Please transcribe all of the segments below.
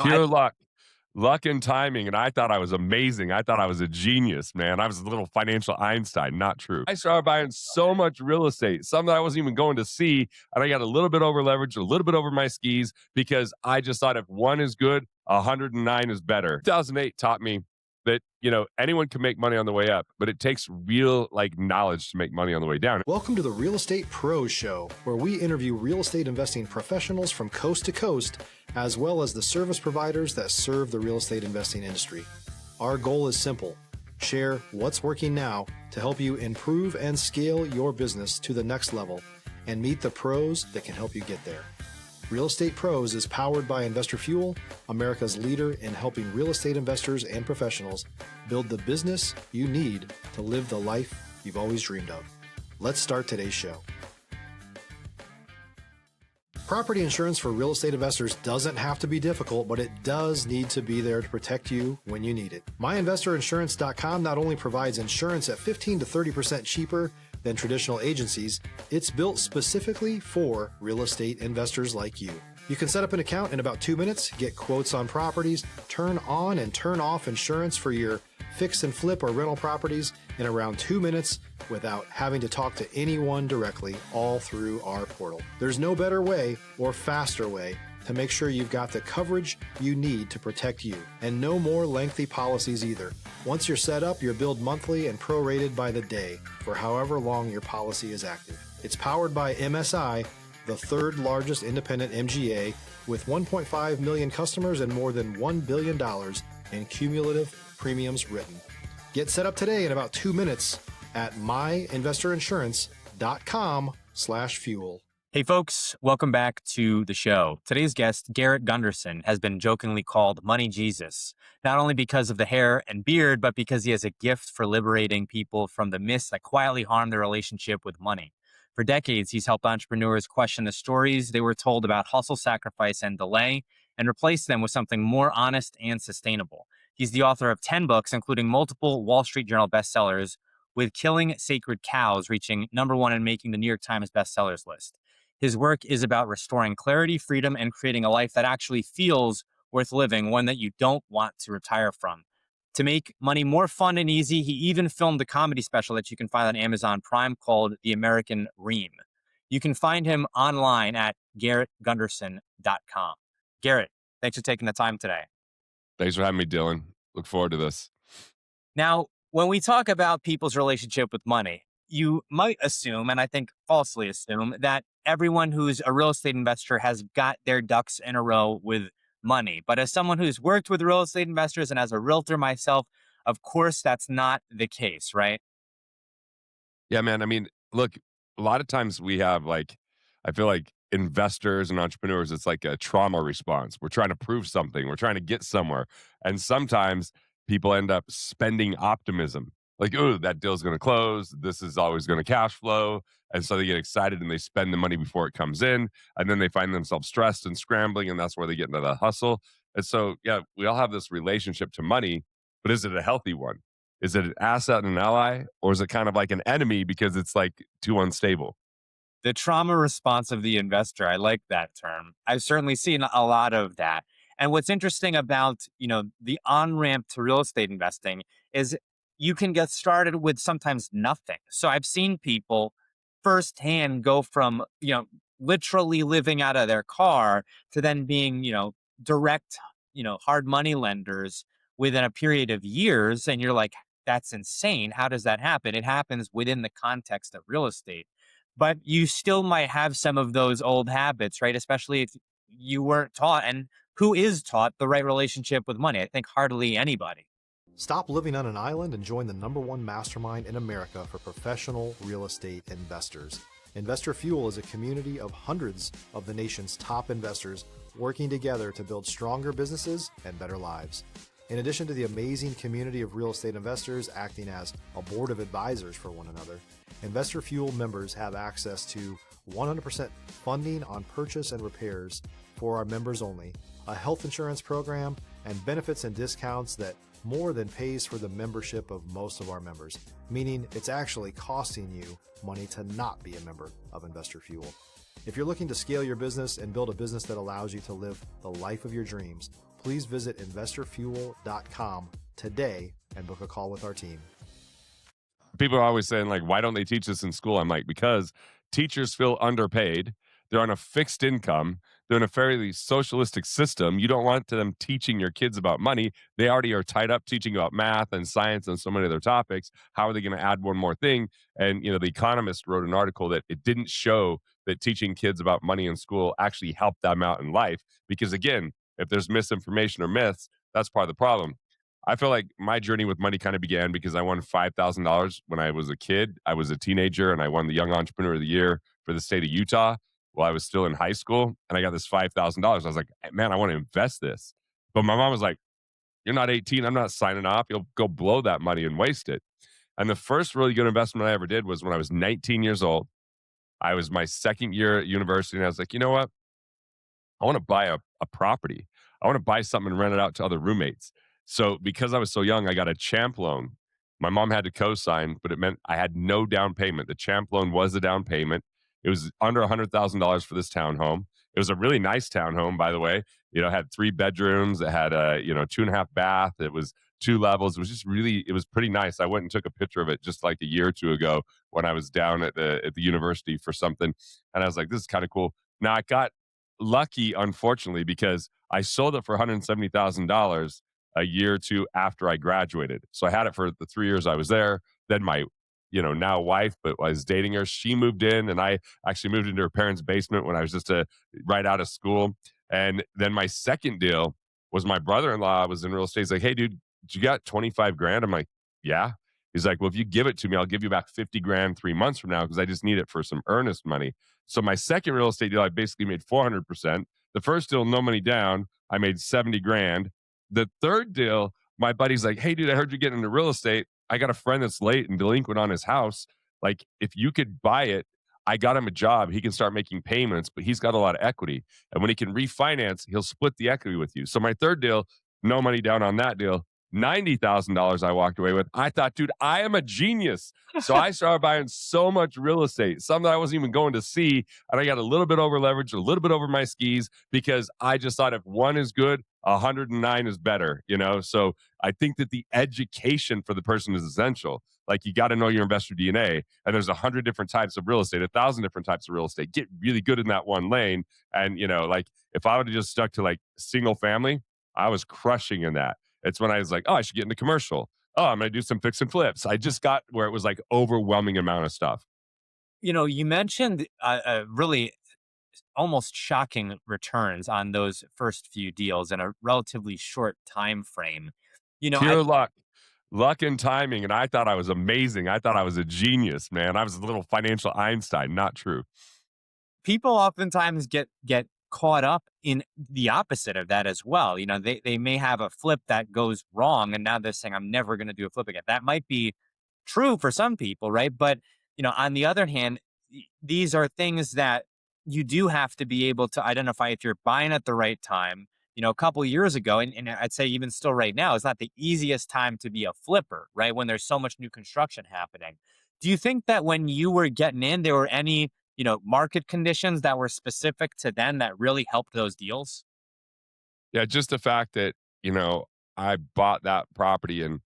Pure luck and timing, and I thought I was amazing. I thought I was a genius, man. I was a little financial Einstein, not true. I started buying so much real estate, some that I wasn't even going to see, and I got a little bit over leveraged, a little bit over my skis because I just thought if one is good, 109 is better. 2008 taught me that, anyone can make money on the way up, but it takes real knowledge to make money on the way down. Welcome to the Real Estate Pros Show, where we interview real estate investing professionals from coast to coast, as well as the service providers that serve the real estate investing industry. Our goal is simple: share what's working now to help you improve and scale your business to the next level and meet the pros that can help you get there. Real Estate Pros is powered by Investor Fuel, America's leader in helping real estate investors and professionals build the business you need to live the life you've always dreamed of. Let's start today's show. Property insurance for real estate investors doesn't have to be difficult, but it does need to be there to protect you when you need it. MyInvestorInsurance.com not only provides insurance at 15 to 30% cheaper than traditional agencies, it's built specifically for real estate investors like you. You can set up an account in about 2 minutes, get quotes on properties, turn on and turn off insurance for your fix and flip or rental properties in around 2 minutes without having to talk to anyone directly, all through our portal. There's no better way or faster way to make sure you've got the coverage you need to protect you, and no more lengthy policies either. Once you're set up, you're billed monthly and prorated by the day for however long your policy is active. It's powered by MSI, the third largest independent MGA, with 1.5 million customers and more than $1 billion in cumulative premiums written. Get set up today in about 2 minutes at myinvestorinsurance.com/fuel. Hey folks, welcome back to the show. Today's guest, Garrett Gunderson, has been jokingly called Money Jesus, not only because of the hair and beard, but because he has a gift for liberating people from the myths that quietly harm their relationship with money. For decades, he's helped entrepreneurs question the stories they were told about hustle, sacrifice, and delay, and replace them with something more honest and sustainable. He's the author of 10 books, including multiple Wall Street Journal bestsellers, with Killing Sacred Cows reaching #1 and making the New York Times bestsellers list. His work is about restoring clarity, freedom, and creating a life that actually feels worth living, one that you don't want to retire from. To make money more fun and easy, he even filmed a comedy special that you can find on Amazon Prime called The American Ream. You can find him online at GarrettGunderson.com. Garrett, thanks for taking the time today. Thanks for having me, Dylan. Look forward to this. Now, when we talk about people's relationship with money, you might assume, and I think falsely assume, that everyone who's a real estate investor has got their ducks in a row with money. But as someone who's worked with real estate investors and as a realtor myself, of course, that's not the case, right? Yeah, man. I mean, look, a lot of times we have I feel like investors and entrepreneurs, it's like a trauma response. We're trying to prove something, we're trying to get somewhere. And sometimes people end up spending optimism. Like, oh, that deal's going to close. This is always going to cash flow. And so they get excited and they spend the money before it comes in. And then they find themselves stressed and scrambling. And that's where they get into the hustle. And so, yeah, we all have this relationship to money, but is it a healthy one? Is it an asset and an ally? Or is it kind of like an enemy because it's too unstable? The trauma response of the investor. I like that term. I've certainly seen a lot of that. And what's interesting about, the on-ramp to real estate investing is you can get started with sometimes nothing. So I've seen people firsthand go from, literally living out of their car to then being, direct, hard money lenders within a period of years. And you're like, that's insane. How does that happen? It happens within the context of real estate. But you still might have some of those old habits, right? Especially if you weren't taught. And who is taught the right relationship with money? I think hardly anybody. Stop living on an island and join the #1 mastermind in America for professional real estate investors. Investor Fuel is a community of hundreds of the nation's top investors working together to build stronger businesses and better lives. In addition to the amazing community of real estate investors acting as a board of advisors for one another, Investor Fuel members have access to 100% funding on purchase and repairs for our members only, a health insurance program, and benefits and discounts that more than pays for the membership of most of our members, meaning it's actually costing you money to not be a member of Investor Fuel. If you're looking to scale your business and build a business that allows you to live the life of your dreams, please visit investorfuel.com today and book a call with our team. People are always saying, like, why don't they teach this in school? I'm like, because teachers feel underpaid. They're on a fixed income. They're in a fairly socialistic system. You don't want them teaching your kids about money. They already are tied up teaching about math and science and so many other topics. How are they going to add one more thing? And, The Economist wrote an article that it didn't show that teaching kids about money in school actually helped them out in life. Because, again, if there's misinformation or myths, that's part of the problem. I feel like my journey with money kind of began because I won $5,000 when I was a kid. I was a teenager and I won the Young Entrepreneur of the Year for the state of Utah while I was still in high school. And I got this $5,000. I was like, man, I want to invest this. But my mom was like, you're not 18. I'm not signing off. You'll go blow that money and waste it. And the first really good investment I ever did was when I was 19 years old. I was my second year at university. And I was like, you know what? I want to buy a property. I want to buy something and rent it out to other roommates. So because I was so young, I got a champ loan. My mom had to co-sign, but it meant I had no down payment. The champ loan was the down payment. It was under $100,000 for this townhome. It was a really nice townhome, by the way. It had 3 bedrooms. It had a 2.5 bath. It was 2 levels. It was just really, it was pretty nice. I went and took a picture of it just like a year or two ago when I was down at the university for something, and I was like, this is kind of cool. Now I got lucky, unfortunately, because I sold it for $170,000 a year or two after I graduated. So I had it for the 3 years I was there. Then my, now wife, but I was dating her. She moved in, and I actually moved into her parents' basement when I was just right out of school. And then my second deal was my brother-in-law was in real estate. He's like, hey, dude, you got 25 grand? I'm like, yeah. He's like, well, if you give it to me, I'll give you back 50 grand 3 months from now because I just need it for some earnest money. So my second real estate deal, I basically made 400%. The first deal, no money down, I made 70 grand. The third deal, my buddy's like, hey, dude, I heard you're getting into real estate. I got a friend that's late and delinquent on his house. Like, if you could buy it, I got him a job. He can start making payments, but he's got a lot of equity. And when he can refinance, he'll split the equity with you. So my third deal, no money down on that deal. $90,000 I walked away with. I thought, dude, I am a genius. So I started buying so much real estate, some that I wasn't even going to see. And I got a little bit over leveraged, a little bit over my skis because I just thought if one is good, 109 is better. So I think that the education for the person is essential. Like, you got to know your investor DNA. And there's 100 different types of real estate, 1,000 different types of real estate. Get really good in that one lane. And, like, if I would have just stuck to like single family, I was crushing in that. It's when I was like, oh, I should get into commercial. Oh, I'm going to do some fix and flips. I just got where it was like overwhelming amount of stuff. You mentioned really almost shocking returns on those first few deals in a relatively short time frame. Pure luck and timing. And I thought I was amazing. I thought I was a genius, man. I was a little financial Einstein. Not true. People oftentimes get caught up in the opposite of that as well. They may have a flip that goes wrong, and now they're saying, I'm never going to do a flip again. That might be true for some people, right? But, on the other hand, these are things that you do have to be able to identify if you're buying at the right time. A couple of years ago, and I'd say even still right now, it's not the easiest time to be a flipper, right? When there's so much new construction happening. Do you think that when you were getting in, there were any market conditions that were specific to then that really helped those deals? Yeah, just the fact that, I bought that property in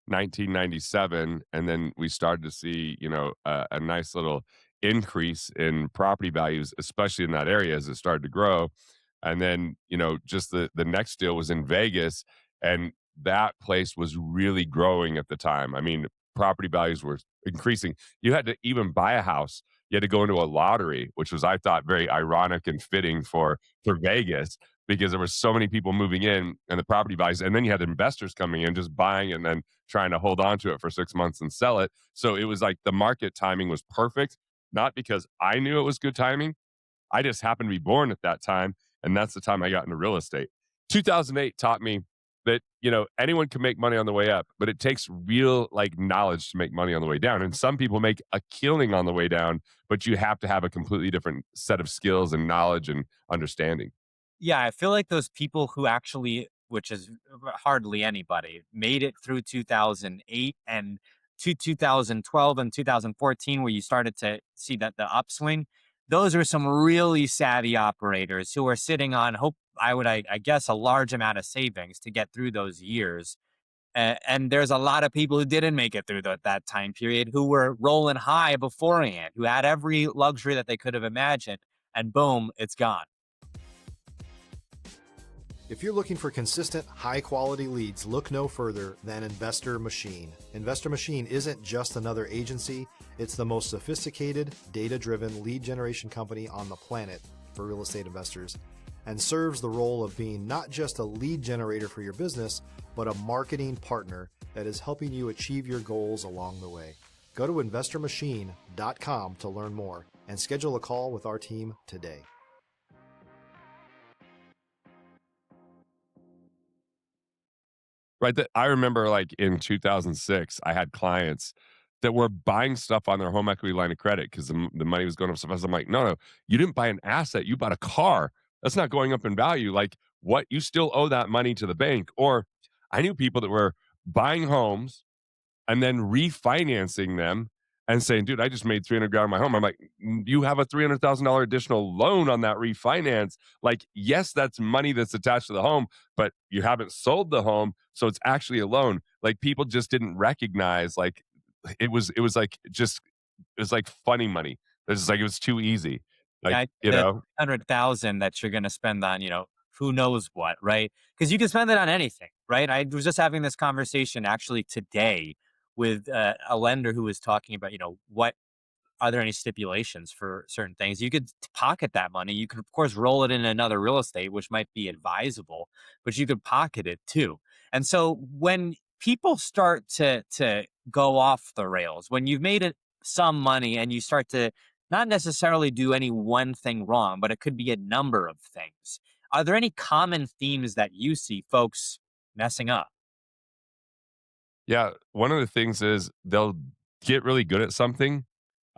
1997, and then we started to see, a nice little increase in property values, especially in that area as it started to grow. And then, just the next deal was in Vegas, and that place was really growing at the time. I mean, property values were increasing. You had to even buy a house. You had to go into a lottery, which was, I thought, very ironic and fitting for Vegas because there were so many people moving in and the property values. And then you had investors coming in, just buying and then trying to hold on to it for 6 months and sell it. So it was like the market timing was perfect, not because I knew it was good timing. I just happened to be born at that time. And that's the time I got into real estate. 2008 taught me that, anyone can make money on the way up, but it takes real like knowledge to make money on the way down. And some people make a killing on the way down, but you have to have a completely different set of skills and knowledge and understanding. Yeah, I feel like those people who actually, which is hardly anybody, made it through 2008 and to 2012 and 2014, where you started to see that the upswing. Those are some really savvy operators who are sitting on I guess, a large amount of savings to get through those years. And there's a lot of people who didn't make it through that time period, who were rolling high beforehand, who had every luxury that they could have imagined, and boom, it's gone. If you're looking for consistent, high-quality leads, look no further than Investor Machine. Investor Machine isn't just another agency, it's the most sophisticated, data-driven lead generation company on the planet for real estate investors, and serves the role of being not just a lead generator for your business, but a marketing partner that is helping you achieve your goals along the way. Go to investormachine.com to learn more and schedule a call with our team today. Right. That I remember like in 2006, I had clients that were buying stuff on their home equity line of credit because the money was going up so fast. I'm like, no, no, you didn't buy an asset. You bought a car. That's not going up in value. Like what you still owe that money to the bank. Or I knew people that were buying homes and then refinancing them and saying, dude, I just made 300 grand on my home. I'm like, you have a $300,000 additional loan on that refinance. Like, yes, that's money that's attached to the home, but you haven't sold the home. So it's actually a loan. Like people just didn't recognize like it was like funny money. It's just like it was too easy. Like, Yeah, you the know, 100,000 that you're going to spend on, who knows what, right? Because you can spend it on anything, right? I was just having this conversation actually today with a lender who was talking about, what are there any stipulations for certain things? You could pocket that money. You could, of course, roll it in another real estate, which might be advisable, but you could pocket it too. And so when people start to go off the rails, when you've made it some money and you start to not necessarily do any one thing wrong, but it could be a number of things. Are there any common themes that you see folks messing up? yeah. One of the things is they'll get really good at something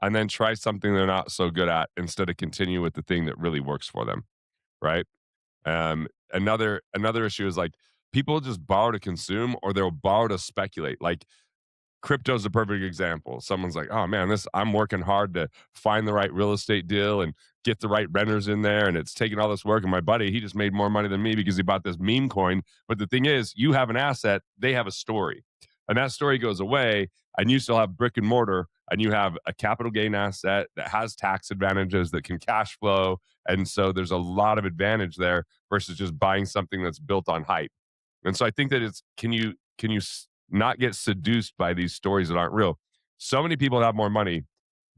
and then try something they're not so good at instead of continue with the thing that really works for them. Right. Another issue is like people just borrow to consume or they'll borrow to speculate. Like crypto's a perfect example. Someone's like, "Oh man, this I'm working hard to find the right real estate deal and get the right renters in there, and it's taking all this work. And my buddy, he just made more money than me because he bought this meme coin." But the thing is, you have an asset, they have a story, and that story goes away, and you still have brick and mortar, and you have a capital gain asset that has tax advantages that can cash flow, and so there's a lot of advantage there versus just buying something that's built on hype. And so I think that it's not get seduced by these stories that aren't real. So many people have more money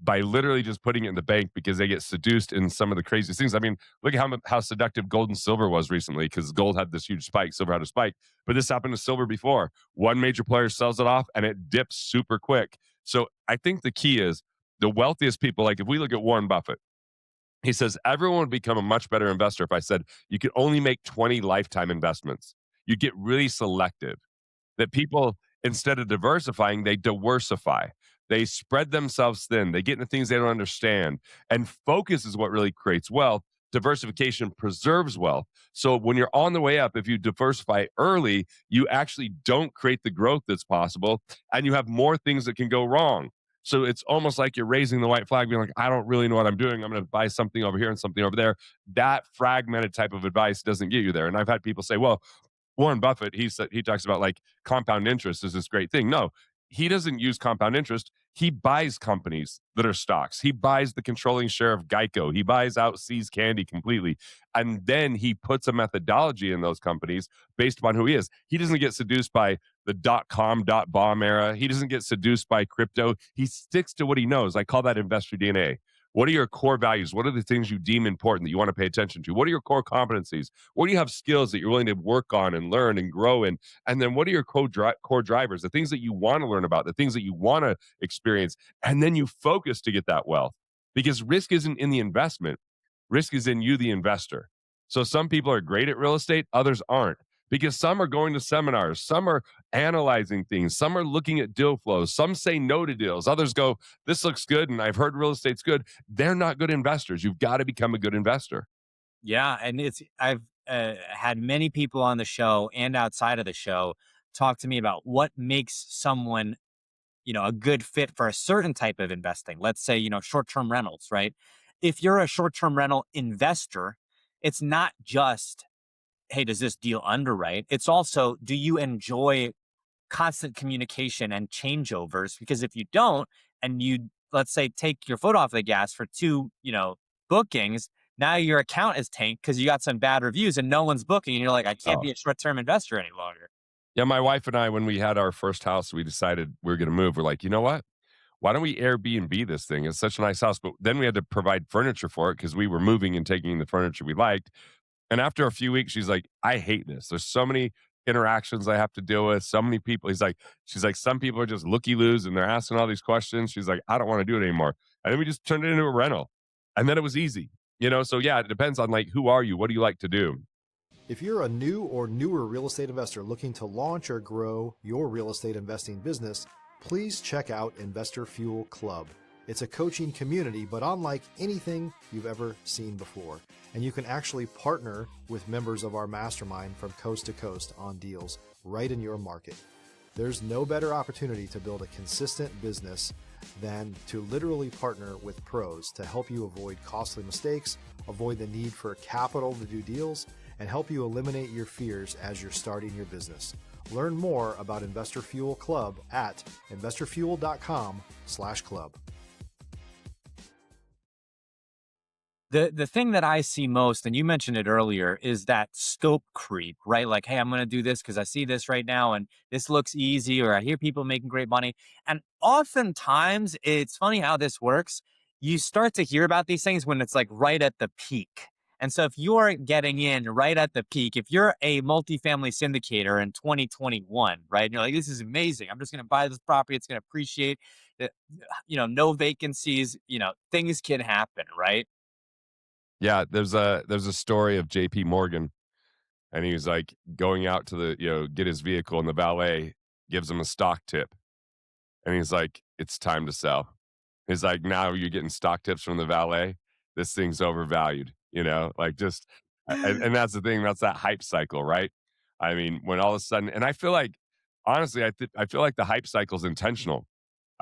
by literally just putting it in the bank because they get seduced in some of the craziest things. I mean, look at how seductive gold and silver was recently because gold had this huge spike, silver had a spike. But this happened to silver before. One major player sells it off and it dips super quick. So I think the key is the wealthiest people, like if we look at Warren Buffett, he says everyone would become a much better investor if I said you could only make 20 lifetime investments. You get really selective that people, instead of diversifying, they diversify. They spread themselves thin. They get into things they don't understand. And focus is what really creates wealth. Diversification preserves wealth. So when you're on the way up, if you diversify early, you actually don't create the growth that's possible and you have more things that can go wrong. So it's almost like you're raising the white flag, being like, I don't really know what I'm doing. I'm going to buy something over here and something over there. That fragmented type of advice doesn't get you there. And I've had people say, well, Warren Buffett, he talks about like compound interest is this great thing. No, he doesn't use compound interest. He buys companies that are stocks. He buys the controlling share of Geico. He buys out See's Candy completely. And then he puts a methodology in those companies based upon who he is. He doesn't get seduced by the .com, .bomb era. He doesn't get seduced by crypto. He sticks to what he knows. I call that investor DNA. What are your core values? What are the things you deem important that you want to pay attention to? What are your core competencies? What do you have skills that you're willing to work on and learn and grow in? And then what are your core drivers, the things that you want to learn about, the things that you want to experience? And then you focus to get that wealth because risk isn't in the investment, risk is in you, the investor. So some people are great at real estate, others aren't because some are going to seminars, some are analyzing things, some are looking at deal flows, some say no to deals, others go, this looks good and I've heard real estate's good. They're not good investors. You've got to become a good investor. Yeah, and I've had many people on the show and outside of the show talk to me about what makes someone, a good fit for a certain type of investing. Let's say, short-term rentals, right? If you're a short-term rental investor, it's not just hey, does this deal underwrite? It's also, do you enjoy constant communication and changeovers? Because if you don't, and you, let's say, take your foot off the gas for two, bookings, now your account is tanked because you got some bad reviews and no one's booking. And you're like, I can't Oh, be a short term investor any longer. yeah, my wife and I, when we had our first house, we decided we were gonna move. We're like, "You know what? Why don't we Airbnb this thing? It's such a nice house." But then we had to provide furniture for it because we were moving and taking the furniture we liked. And after a few weeks, she's like, "I hate this. There's so many interactions I have to deal with, so many people." She's like, "Some people are just looky-loos and they're asking all these questions." She's like, "I don't wanna do it anymore." And then we just turned it into a rental. And then it was easy. So yeah, it depends on like who are you? What do you like to do? If you're a new or newer real estate investor looking to launch or grow your real estate investing business, please check out Investor Fuel Club. It's a coaching community, but unlike anything you've ever seen before. And you can actually partner with members of our mastermind from coast to coast on deals right in your market. There's no better opportunity to build a consistent business than to literally partner with pros to help you avoid costly mistakes, avoid the need for capital to do deals, and help you eliminate your fears as you're starting your business. Learn more about Investor Fuel Club at investorfuel.com/club. The thing that I see most, and you mentioned it earlier, is that scope creep, right? Like, hey, I'm going to do this because I see this right now and this looks easy, or I hear people making great money. And oftentimes, it's funny how this works. You start to hear about these things when it's like right at the peak. And so if you're getting in right at the peak, if you're a multifamily syndicator in 2021, right? And you're like, this is amazing. I'm just going to buy this property. It's going to appreciate, no vacancies, things can happen, right? Yeah, there's a story of JP Morgan, and he was like going out to get his vehicle, and the valet gives him a stock tip. And he's like, "It's time to sell." He's like, "Now you're getting stock tips from the valet. This thing's overvalued." Like just and that's the thing, that's that hype cycle, right? I mean, when all of a sudden, and I feel like honestly, I feel like the hype cycle is intentional.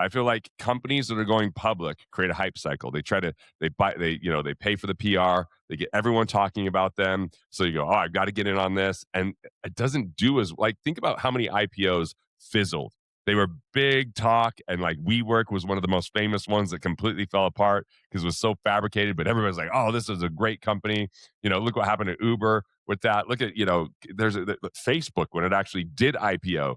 I feel like companies that are going public create a hype cycle. They pay for the PR, they get everyone talking about them. So you go, "Oh, I've got to get in on this." And it doesn't do as like think about how many IPOs fizzled. They were big talk, and like WeWork was one of the most famous ones that completely fell apart because it was so fabricated. But everybody's like, "Oh, this is a great company." Look what happened to Uber with that. Look at, Facebook when it actually did IPO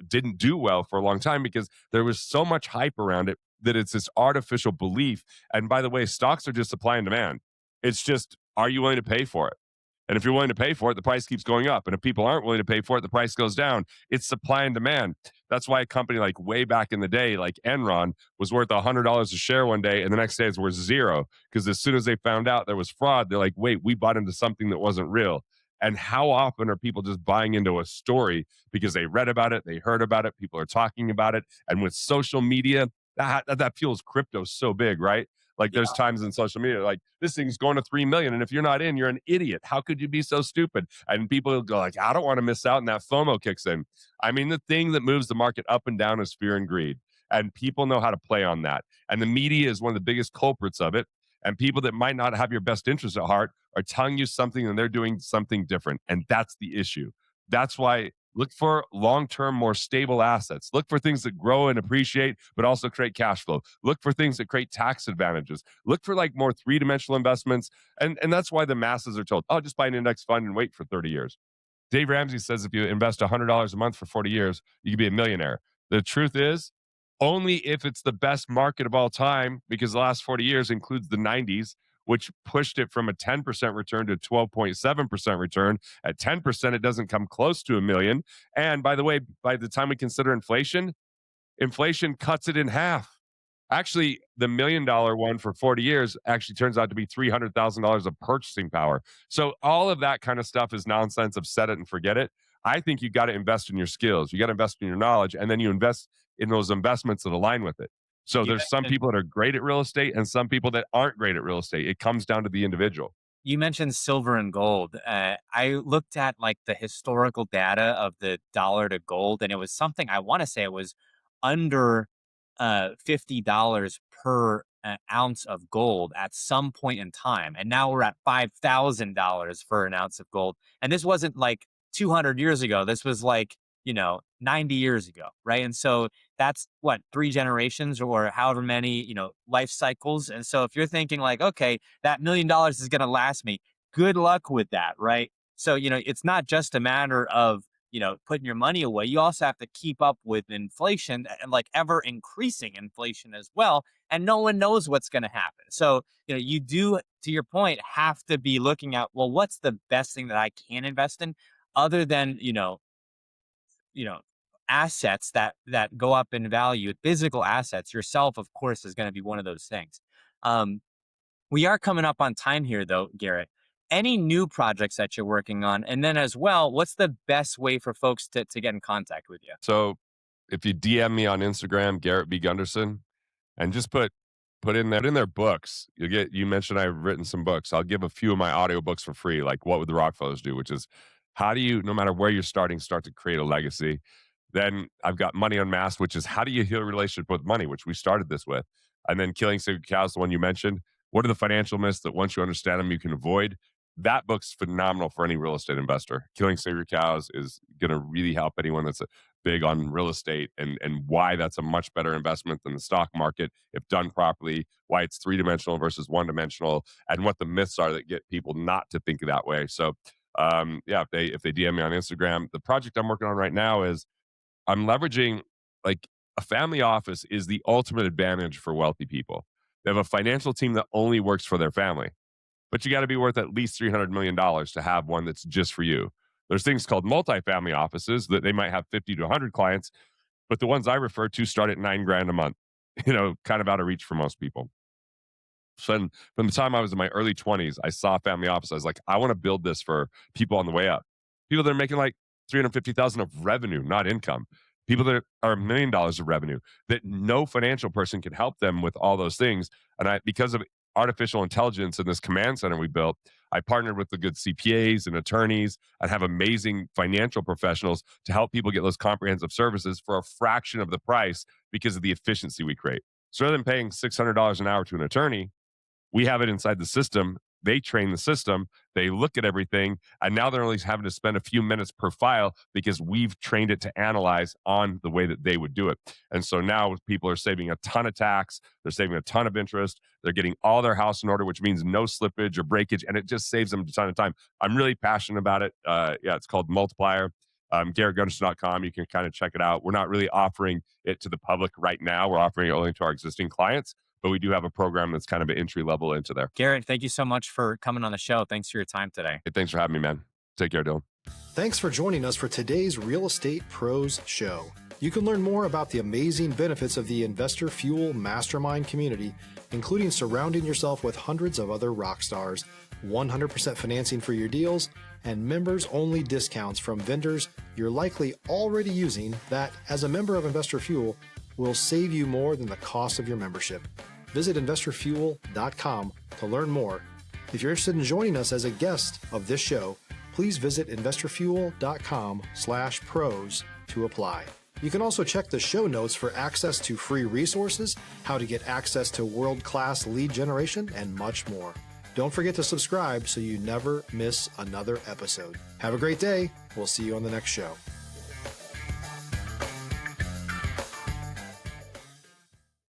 didn't do well for a long time because there was so much hype around it that it's this artificial belief. And by the way, stocks are just supply and demand. It's just, are you willing to pay for it? And if you're willing to pay for it, the price keeps going up. And if people aren't willing to pay for it, the price goes down. It's supply and demand. That's why a company like way back in the day, like Enron, was worth $100 a share one day, and the next day it's worth zero. Because as soon as they found out there was fraud, they're like, wait, we bought into something that wasn't real. And how often are people just buying into a story because they read about it, they heard about it, people are talking about it. And with social media, that fuels crypto so big, right? Like there's times in social media, like this thing's going to 3 million. And if you're not in, you're an idiot. How could you be so stupid? And people go like, I don't want to miss out. And that FOMO kicks in. I mean, the thing that moves the market up and down is fear and greed. And people know how to play on that. And the media is one of the biggest culprits of it. And people that might not have your best interest at heart are telling you something and they're doing something different. And that's the issue. That's why look for long term, more stable assets. Look for things that grow and appreciate, but also create cash flow. Look for things that create tax advantages. Look for like more three-dimensional investments. And that's why the masses are told, oh, just buy an index fund and wait for 30 years. Dave Ramsey says if you invest $100 a month for 40 years, you can be a millionaire. The truth is, only if it's the best market of all time, because the last 40 years includes the 90s, which pushed it from a 10% return to 12.7% return. At 10%, it doesn't come close to a million. And by the way, by the time we consider inflation, inflation cuts it in half. Actually, the $1 million one for 40 years actually turns out to be $300,000 of purchasing power. So all of that kind of stuff is nonsense of set it and forget it. I think you got to invest in your skills. You got to invest in your knowledge, and then you invest in those investments that align with it. So You there's some mentioned people that are great at real estate and some people that aren't great at real estate. It comes down to the individual. you mentioned silver and gold. I looked at like the historical data of the dollar to gold, and it was something, I want to say it was under $50 per an ounce of gold at some point in time. And now we're at $5,000 for an ounce of gold. And this wasn't like 200 years ago. This was like, 90 years ago. Right. And so that's what, 3 generations or however many, life cycles. And so if you're thinking like, okay, that $1 million is going to last me, good luck with that. Right. So, it's not just a matter of, putting your money away. You also have to keep up with inflation and like ever increasing inflation as well. And no one knows what's going to happen. So, you do, to your point, have to be looking at, well, what's the best thing that I can invest in other than, you know, assets that go up in value, physical assets. Yourself, of course, is going to be one of those things. Um, we are coming up on time here, though, Garrett. Any new projects that you're working on? And then as well, what's the best way for folks to get in contact with you? So if you DM me on Instagram, Garrett B. Gunderson, and just put in their books. You mentioned I've written some books. I'll give a few of my audiobooks for free, like What Would the Rockefellers Do, which is how do you, no matter where you're starting, start to create a legacy. Then I've got Money Unmasked, which is how do you heal a relationship with money, which we started this with. And then Killing Sacred Cows, the one you mentioned. What are the financial myths that once you understand them, you can avoid? That book's phenomenal for any real estate investor. Killing Sacred Cows is going to really help anyone that's big on real estate and why that's a much better investment than the stock market if done properly, why it's three-dimensional versus one-dimensional, and what the myths are that get people not to think that way. So yeah, if they DM me on Instagram, the project I'm working on right now is I'm leveraging like a family office is the ultimate advantage for wealthy people. They have a financial team that only works for their family, but you got to be worth at least $300 million to have one that's just for you. There's things called multifamily offices that they might have 50 to 100 clients, but the ones I refer to start at 9 grand a month, kind of out of reach for most people. So from the time I was in my early 20s, I saw a family office. I was like, I want to build this for people on the way up. People that are making like 350,000 of revenue, not income. People that are $1 million of revenue that no financial person can help them with all those things. And because of artificial intelligence in this command center we built, I partnered with the good CPAs and attorneys and have amazing financial professionals to help people get those comprehensive services for a fraction of the price because of the efficiency we create. So rather than paying $600 an hour to an attorney, we have it inside the system. They train the system. They look at everything. And now they're only having to spend a few minutes per file because we've trained it to analyze on the way that they would do it. And so now people are saving a ton of tax. They're saving a ton of interest. They're getting all their house in order, which means no slippage or breakage. And it just saves them a ton of time. I'm really passionate about it. Yeah, it's called Multiplier. GarrettGunderson.com. You can kind of check it out. We're not really offering it to the public right now. We're offering it only to our existing clients, but we do have a program that's kind of an entry level into there. Garrett, thank you so much for coming on the show. Thanks for your time today. Hey, thanks for having me, man. Take care, Dylan. Thanks for joining us for today's Real Estate Pros Show. You can learn more about the amazing benefits of the Investor Fuel Mastermind community, including surrounding yourself with hundreds of other rock stars, 100% financing for your deals, and members-only discounts from vendors you're likely already using that, as a member of Investor Fuel, will save you more than the cost of your membership. Visit investorfuel.com to learn more. If you're interested in joining us as a guest of this show, please visit investorfuel.com/pros to apply. You can also check the show notes for access to free resources, how to get access to world-class lead generation, and much more. Don't forget to subscribe so you never miss another episode. Have a great day. We'll see you on the next show.